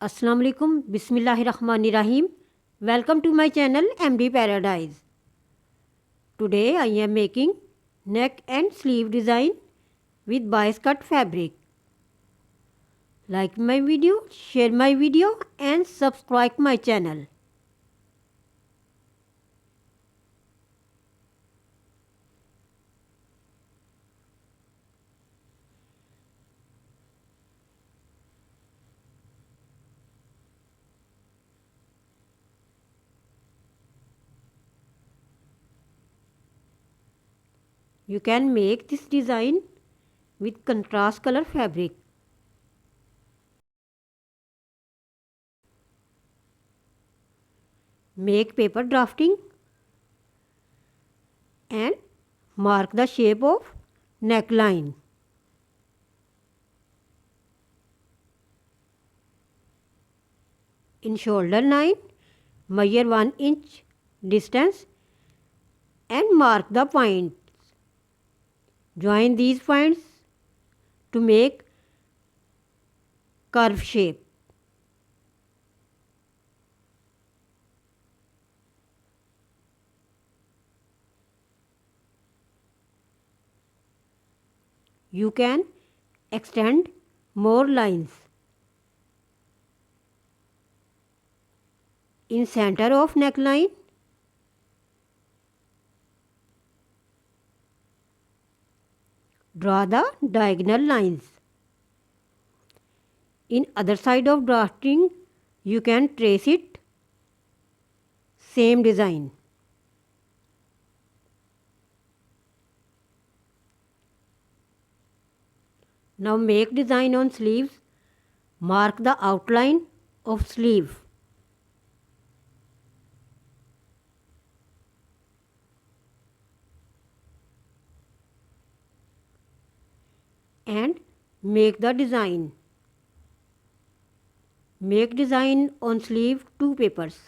Assalamu alaikum, Bismillahirrahmanirrahim. Welcome to my channel MD Paradise. Today I am making neck and sleeve design with Biascut fabric. Like my video, share my video and subscribe my channel. You can make this design with contrast color fabric. Make paper drafting and mark the shape of neckline. In shoulder line, measure 1 inch distance and mark the points. Join these points to make curve shape. You can extend more lines. In center of neckline, draw the diagonal lines. In other side of drafting, you can trace it. Same design. Now make design on sleeves. Mark the outline of sleeve. And make the design. Make design on sleeve 2 papers.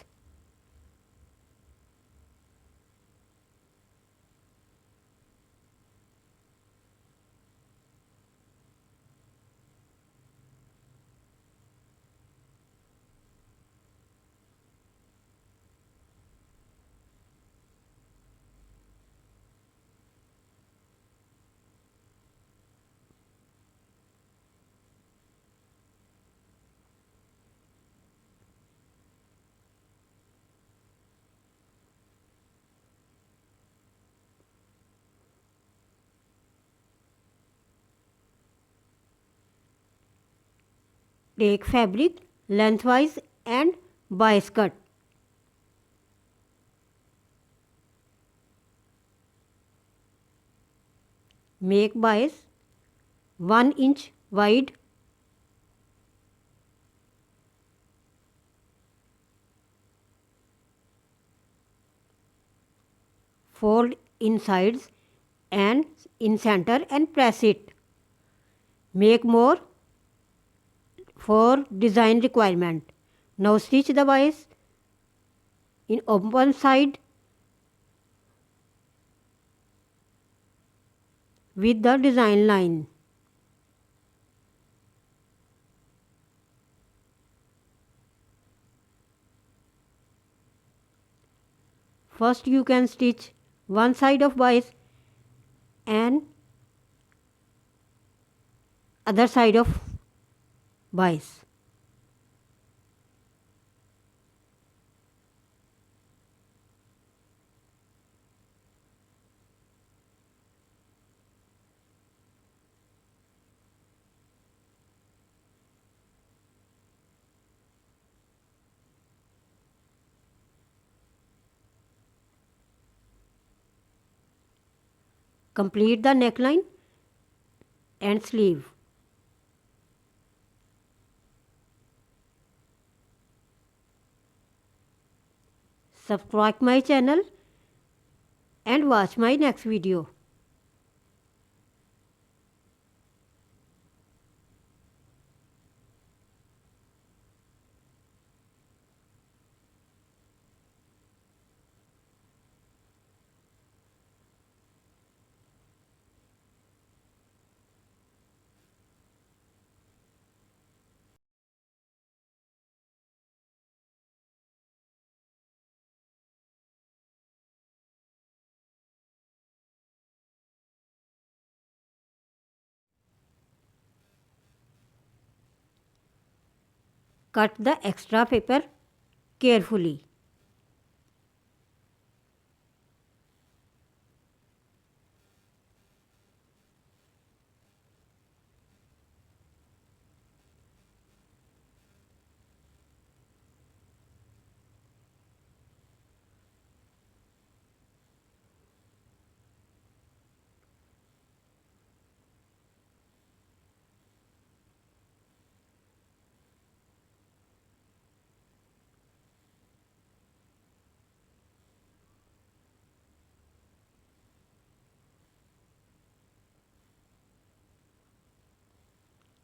Take fabric lengthwise and bias cut. Make bias 1 inch wide. Fold in sides and in center and press it. Make more for design requirement. Now stitch the bias in open side with the design line. First you can stitch one side of bias and other side of bias. Complete the neckline and sleeve. Subscribe my channel and watch my next video. Cut the extra paper carefully.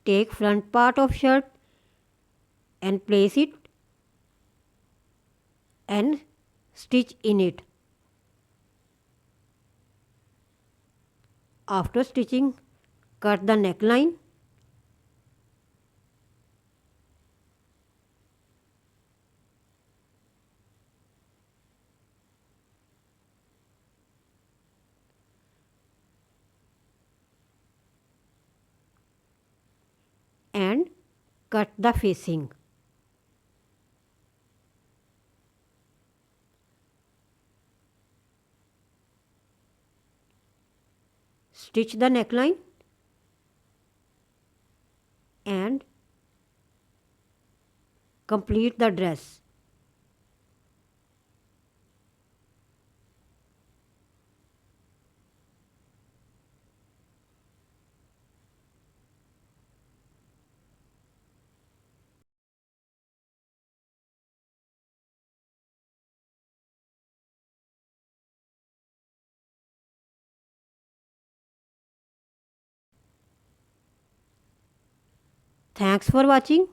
Take front part of shirt and place it and stitch in it. After stitching, cut the neckline and cut the facing. Stitch the neckline and complete the dress. Thanks for watching.